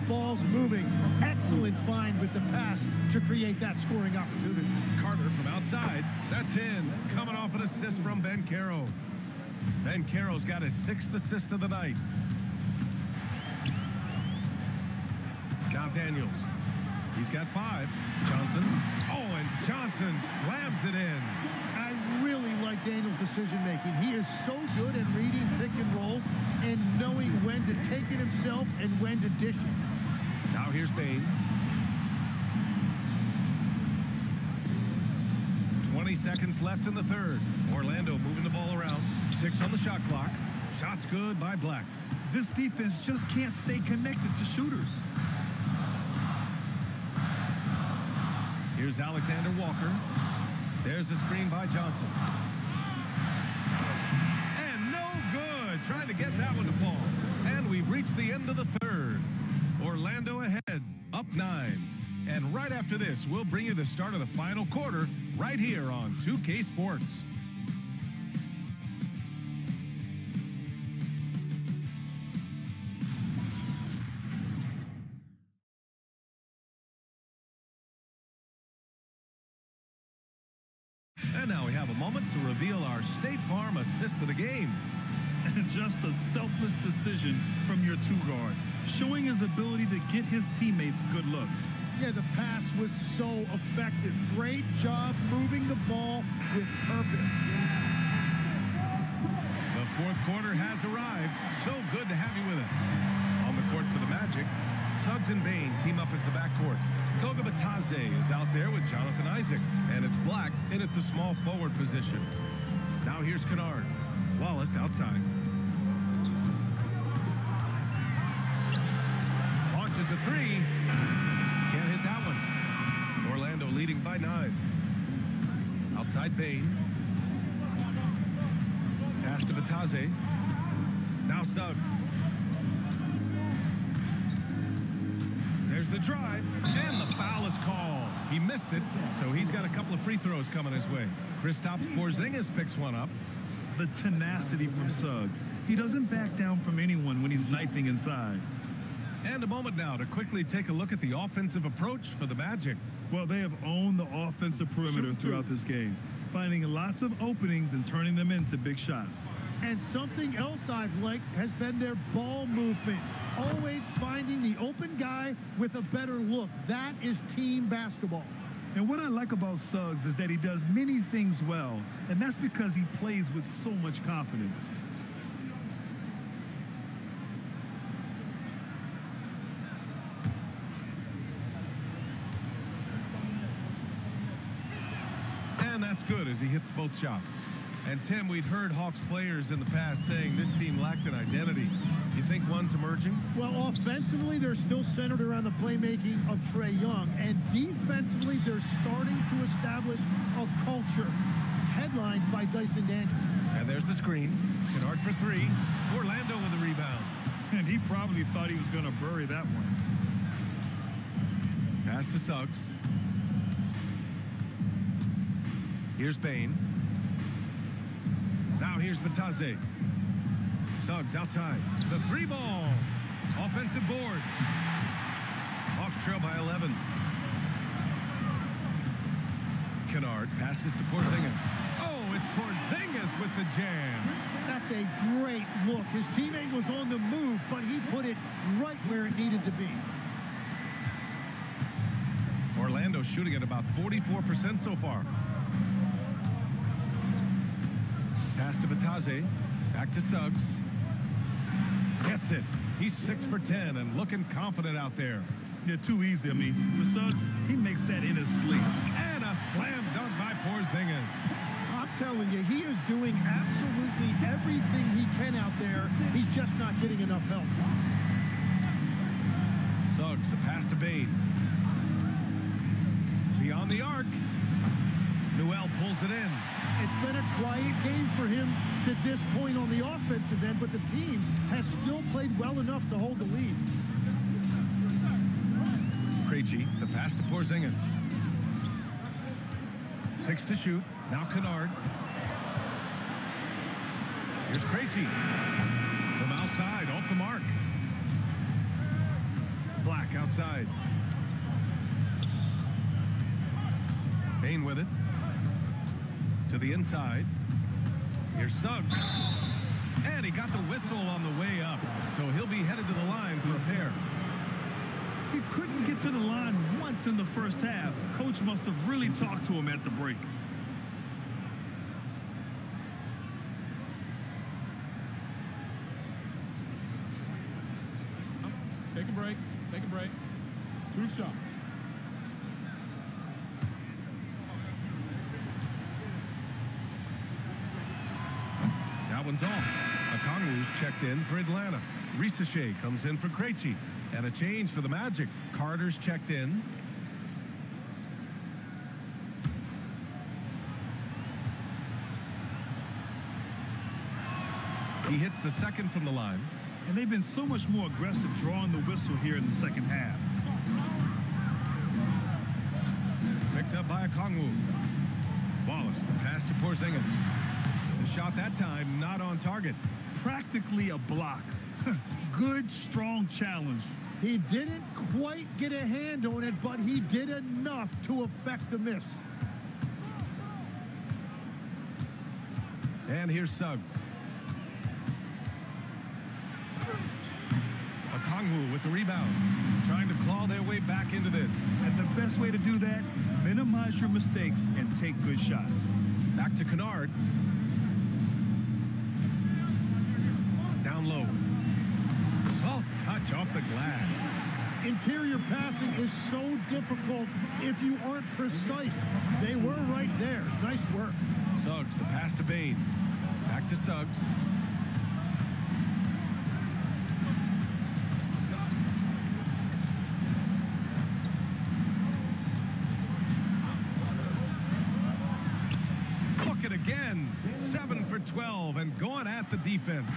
ball's moving. Excellent find with the pass to create that scoring opportunity. Carter from outside. That's in. Coming off an assist from Ben Caro. Ben Caro's got his 6th assist of the night. Now Daniels. He's got 5. Johnson. Oh, and Johnson slams it in. I really like Daniels' decision-making. He is so good at reading pick and rolls and knowing when to take it himself and when to dish it. Now here's Bain. 20 seconds left in the third. Orlando moving the ball around. 6 on the shot clock. Shot's good by Black. This defense just can't stay connected to shooters. Here's Alexander Walker. There's a screen by Johnson. And no good. Trying to get that one to fall. And we've reached the end of the third. Orlando ahead, up 9. And right after this, we'll bring you the start of the final quarter right here on 2K Sports. And now we have a moment to reveal our State Farm assist of the game. And just a selfless decision from your 2-guard, showing his ability to get his teammates good looks. Yeah, the pass was so effective. Great job moving the ball with purpose. The fourth quarter has arrived. So good to have you with us. On the court for the Magic, Suggs and Bain team up as the backcourt. Goga Batadze is out there with Jonathan Isaac, and it's Black in at the small forward position. Now here's Kennard. Wallace outside. Launches a 3. Can't hit that one. Orlando leading by 9. Outside Bain. Pass to Batadze. Now Suggs. There's the drive, and the foul is called. He missed it, so he's got a couple of free throws coming his way. Kristaps Porzingis picks one up. The tenacity from Suggs. He doesn't back down from anyone when he's knifing inside. And a moment now to quickly take a look at the offensive approach for the Magic. Well, they have owned the offensive perimeter throughout this game, finding lots of openings and turning them into big shots. And something else I've liked has been their ball movement. Always finding the open guy with a better look. That is team basketball. And what I like about Suggs is that he does many things well, and that's because he plays with so much confidence. And that's good as he hits both shots. And Tim, we'd heard Hawks players in the past saying this team lacked an identity. You think one's emerging? Well, offensively, they're still centered around the playmaking of Trae Young. And defensively, they're starting to establish a culture. It's headlined by Dyson Daniels. And there's the screen. Kennard for 3. Orlando with the rebound. And he probably thought he was going to bury that one. Pass to Suggs. Here's Bain. Now here's Batadze. Suggs outside. The 3 ball. Offensive board. Hawks trail by 11. Kennard passes to Porzingis. Oh, it's Porzingis with the jam. That's a great look. His teammate was on the move, but he put it right where it needed to be. Orlando shooting at about 44% so far. Pass to Batadze. Back to Suggs. Gets it. He's 6 for 10 and looking confident out there. Yeah, too easy. I mean, for Suggs, he makes that in his sleep. And a slam dunk by Porzingis. I'm telling you, he is doing absolutely everything he can out there. He's just not getting enough help. Suggs, the pass to Bain. Beyond the arc. Newell pulls it in. It's been a quiet game for him to this point on the offensive end, but the team has still played well enough to hold the lead. Krejci, the pass to Porzingis. 6 to shoot. Now Kennard. Here's Krejci. From outside, off the mark. Black. Back outside. Bain with it. To the inside. Here's Suggs. And he got the whistle on the way up. So he'll be headed to the line for a pair. He couldn't get to the line once in the first half. Coach must have really talked to him at the break. Take a break. Take a break. 2 shots. That one's off. Okongwu's checked in for Atlanta. Risache comes in for Krejci. And a change for the Magic. Carter's checked in. He hits the second from the line. And they've been so much more aggressive drawing the whistle here in the second half. Picked up by Okongwu. Wallace, the pass to Porzingis. The shot that time not on target. Practically a block. Good, strong challenge. He didn't quite get a hand on it, but he did enough to affect the miss. And here's Suggs. Okongwu with the rebound. Trying to claw their way back into this. And the best way to do that, minimize your mistakes and take good shots. Back to Kennard. Down low. Soft touch off the glass. Interior passing is so difficult if you aren't precise. They were right there. Nice work. Suggs, the pass to Bain. Back to Suggs. Look at again. 7 for 12 and going at the defense.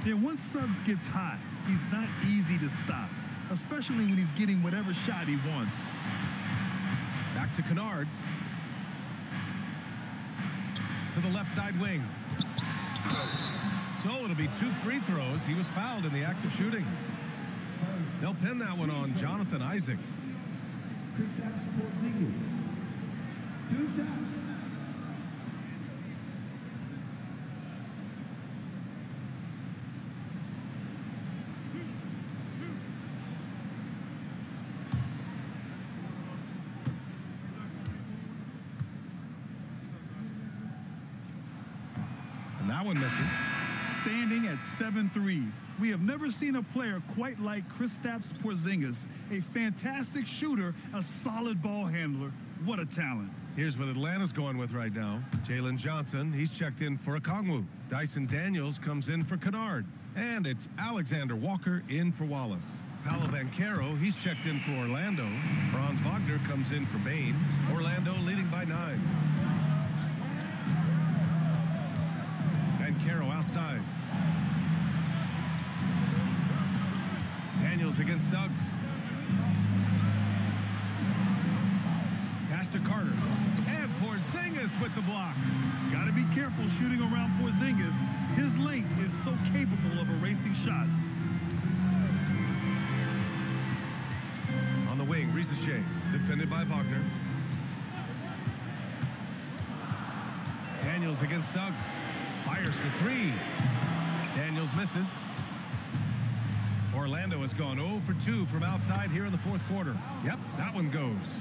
Yeah, once Suggs gets hot, he's not easy to stop, especially when he's getting whatever shot he wants. Back to Kennard. To the left side wing. So it'll be 2 free throws. He was fouled in the act of shooting. They'll pin that one on Jonathan Isaac. Kristaps Porzingis. 2 shots. And that one misses. Standing at 7-3, we have never seen a player quite like Kristaps Porzingis. A fantastic shooter, a solid ball handler. What a talent. Here's what Atlanta's going with right now. Jalen Johnson, he's checked in for Okongwu. Dyson Daniels comes in for Kennard. And it's Alexander Walker in for Wallace. Paolo Banchero, he's checked in for Orlando. Franz Wagner comes in for Bain. Orlando leading by 9. Banchero outside. Daniels against Suggs. Pass to Carter. And Porzingis with the block. Got to be careful shooting around Porzingis. His length is so capable of erasing shots. On the wing, Risache, defended by Wagner. Daniels against Suggs. Fires for 3. Daniels misses. Orlando has gone 0 for 2 from outside here in the 4th quarter. Yep, that one goes.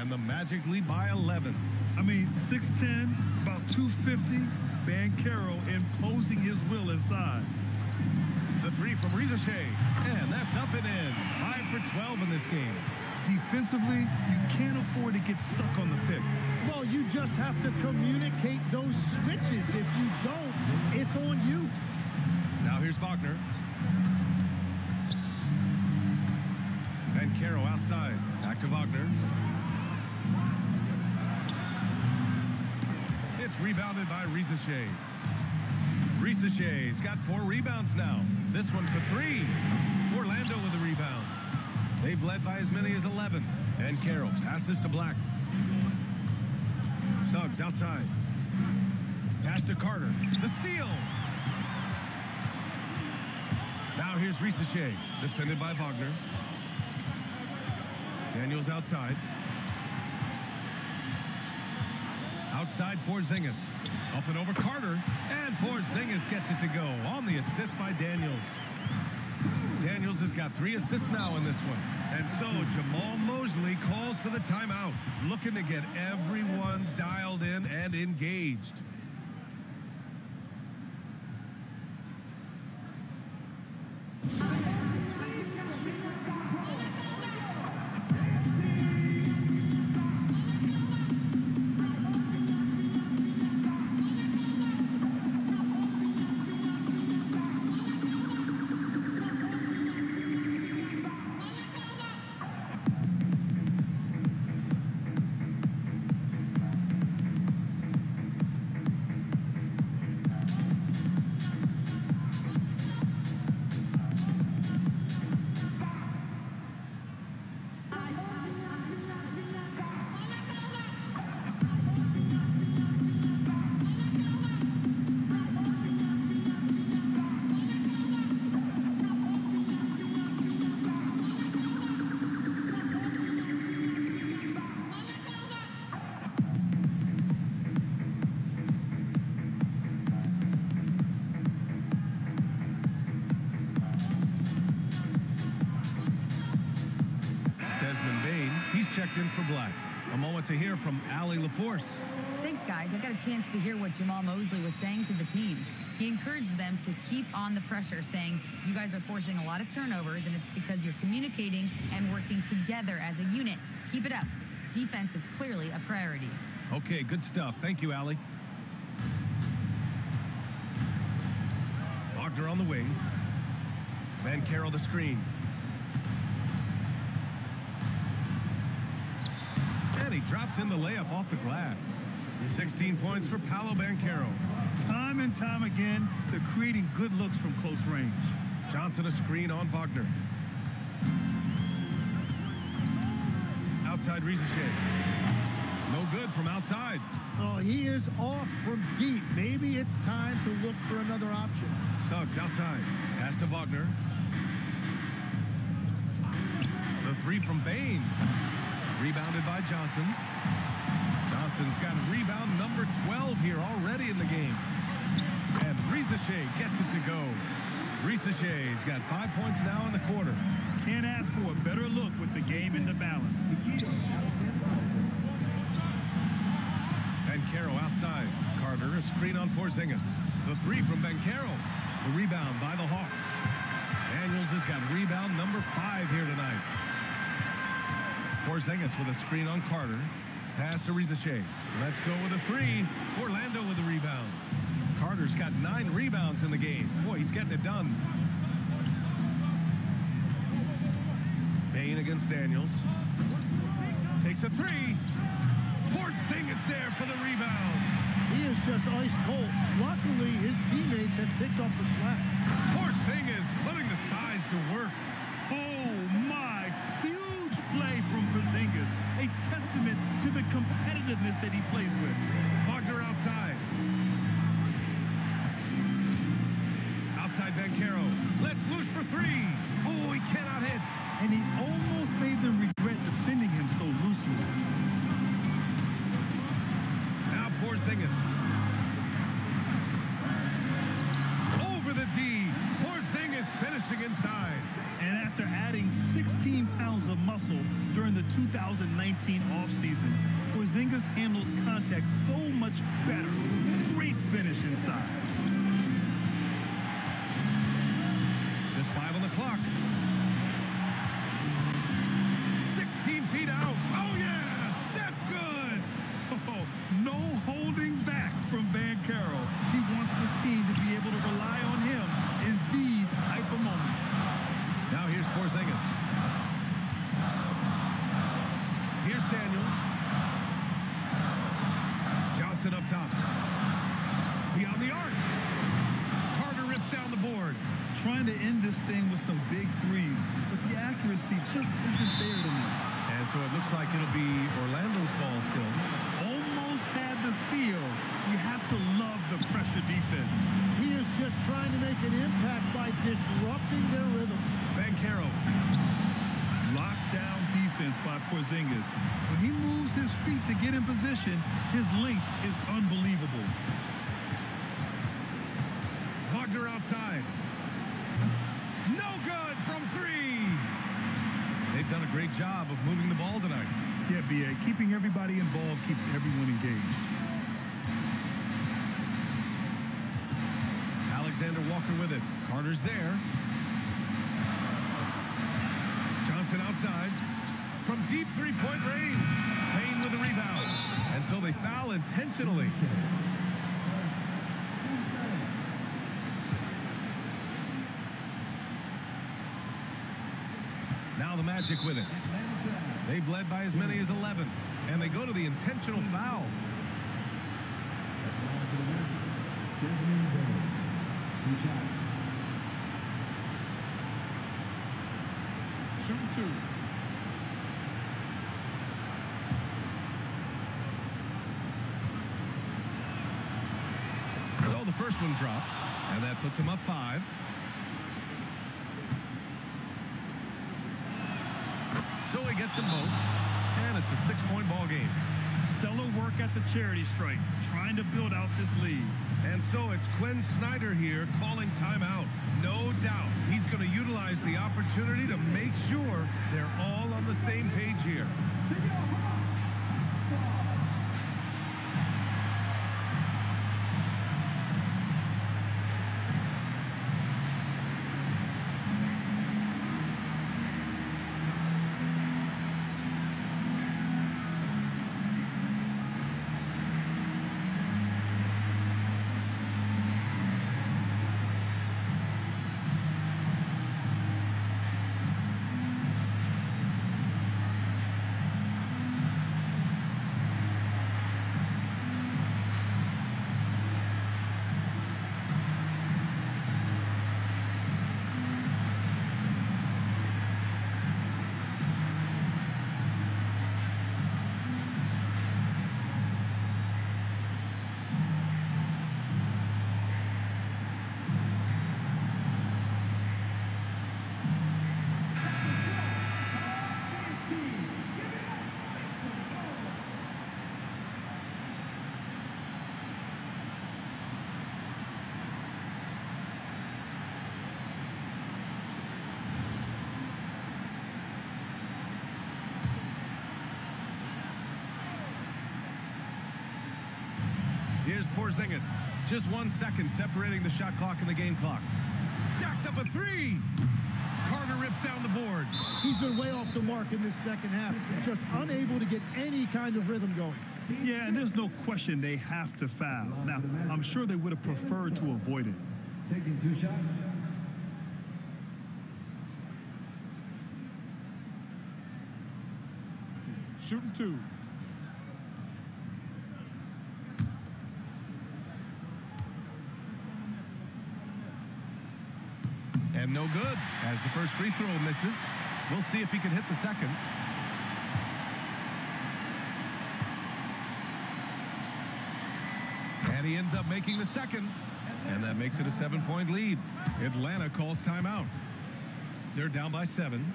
And the Magic lead by 11. I mean, 6'10", about 250. Banchero imposing his will inside. The 3 from Risache. And that's up and in. 5 for 12 in this game. Defensively, you can't afford to get stuck on the pick. Well, you just have to communicate those switches. If you don't, it's on you. Now here's Wagner. Banchero outside. Back to Wagner. It's rebounded by Risache. Risache's got 4 rebounds now. This one for 3. Orlando with a rebound. They've led by as many as 11. Banchero passes to Black. Suggs outside. Pass to Carter. The steal. Now here's Risache, defended by Wagner. Daniels outside. Outside Porzingis. Up and over Carter. And Porzingis gets it to go on the assist by Daniels. Daniels has got 3 assists now in this one. And so Jamal Mosley calls for the timeout, looking to get everyone dialed in and engaged. Checked in for Black. A moment to hear from Allie LaForce. Thanks, guys. I got a chance to hear what Jamal Mosley was saying to the team. He encouraged them to keep on the pressure, saying, you guys are forcing a lot of turnovers, and it's because you're communicating and working together as a unit. Keep it up. Defense is clearly a priority. Okay, good stuff. Thank you, Allie. Wagner on the wing. Banchero the screen. And he drops in the layup off the glass. 16 points for Paolo Banchero. Time and time again, they're creating good looks from close range. Johnson a screen on Wagner. Outside Rizier. No good from outside. Oh, he is off from deep. Maybe it's time to look for another option. Suggs outside. Pass to Wagner. The 3 from Bain. Rebounded by Johnson. Johnson's got rebound number 12 here already in the game. And Rizier gets it to go. Rizier's got 5 points now in the quarter. Can't ask for a better look with the game in the balance. Banchero outside. Carter a screen on Porzingis. The 3 from Banchero. The rebound by the Hawks. Daniels has got rebound number 5 here tonight. Porzingis with a screen on Carter. Pass to Rizier. Let's go with a 3. Orlando with a rebound. Carter's got 9 rebounds in the game. Boy, he's getting it done. Bain against Daniels. Takes a 3. Porzingis there for the rebound. He is just ice cold. Luckily, his teammates have picked up the slack. Porzingis putting the size to work. Oh, my. Huge play from Porzingis. A testament to the competitiveness that he plays with. Wagner outside. Outside Banchero. Let's loose for 3. Oh, he cannot hit. And he almost made them regret defending him so loosely. Now Porzingis. Over the D. Porzingis finishing inside. And after adding 16 pounds of muscle during the 2019 offseason, Porzingis handles contact so much better. Great finish inside. Just 5 on the clock. 16 feet out. Oh, yeah! That's good! Oh, no holding back from Banchero. He wants this team to be able to rely on him in these type of moments. Now here's Porzingis. Here's Daniels. Johnson up top. Beyond the arc. Carter rips down the board. Trying to end this thing with some big threes, but the accuracy just isn't there tonight. And so it looks like it'll be Orlando's ball still. Almost had the steal. You have to love the pressure defense. He is just trying to make an impact by disrupting their rhythm. Banchero. Lockdown defense by Porzingis. When he moves his feet to get in position, his length is unbelievable. Wagner outside. No good from 3. They've done a great job of moving the ball tonight. Yeah, B.A., keeping everybody involved keeps everyone engaged. Alexander Walker with it. Carter's there. Johnson outside. From deep three-point range. Payne with the rebound. And so they foul intentionally. Now the Magic with it. They've led by as many as 11. And they go to the intentional foul. Shooting 2. So the first one drops, and that puts him up 5. So he gets them both, and it's a 6-point ball game. Stellar work at the charity stripe, trying to build out this lead. And so it's Quinn Snyder here calling timeout. No doubt he's going to utilize the opportunity to make sure they're all on the same page here. Here's Porzingis. Just 1 second separating the shot clock and the game clock. Jacks up a 3. Carter rips down the board. He's been way off the mark in this second half. Just unable to get any kind of rhythm going. Yeah, and there's no question they have to foul. Now, I'm sure they would have preferred to avoid it. Taking 2 shots. Shooting 2. And no good as the first free throw misses. We'll see if he can hit the second. And he ends up making the second. And that makes it a 7-point lead. Atlanta calls timeout. They're down by 7.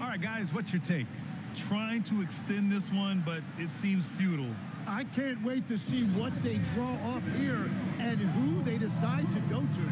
All right, guys, what's your take? Trying to extend this one, but it seems futile. I can't wait to see what they draw up here and who they decide to go to.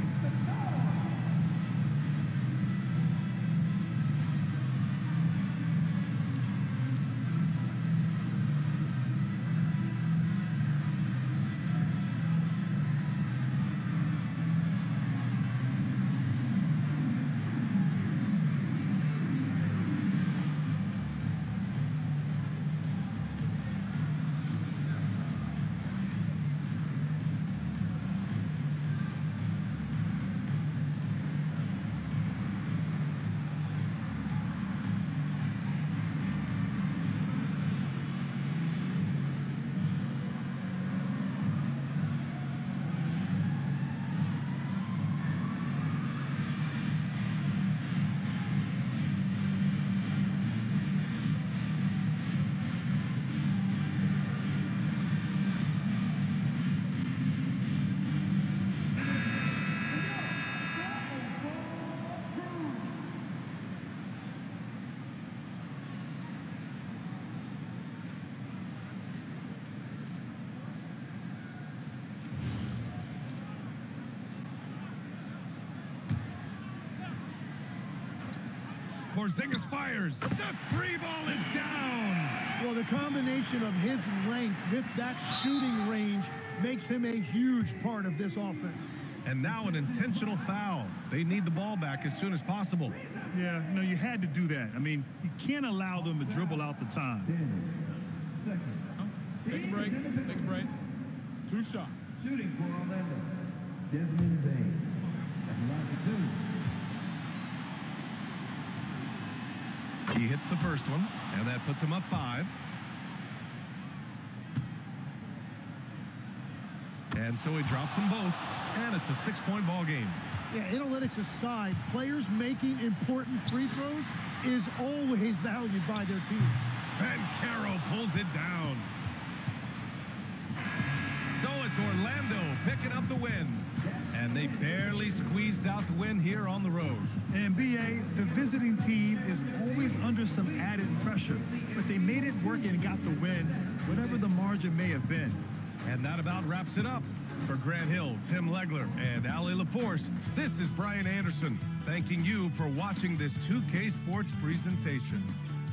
Porzingis fires. The three ball is down. Well, the combination of his length with that shooting range makes him a huge part of this offense. And now an intentional foul. They need the ball back as soon as possible. Yeah, you had to do that. I mean, you can't allow them to dribble out the time. 10 seconds. Take a break. Take a break. 2 shots. Shooting for Orlando. Desmond Bain. At the line for 2. He hits the first one, and that puts him up 5. And so he drops them both, and it's a 6-point ball game. Yeah, analytics aside, players making important free throws is always valued by their team. Caro pulls it down. So it's Orlando picking up the win. And they barely squeezed out the win here on the road. And BA, the visiting team is always under some added pressure, but they made it work and got the win, whatever the margin may have been. And that about wraps it up. For Grant Hill, Tim Legler, and Ali LaForce, this is Brian Anderson, thanking you for watching this 2K Sports presentation.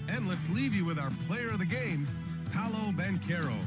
And let's leave you with our player of the game, Paolo Banchero.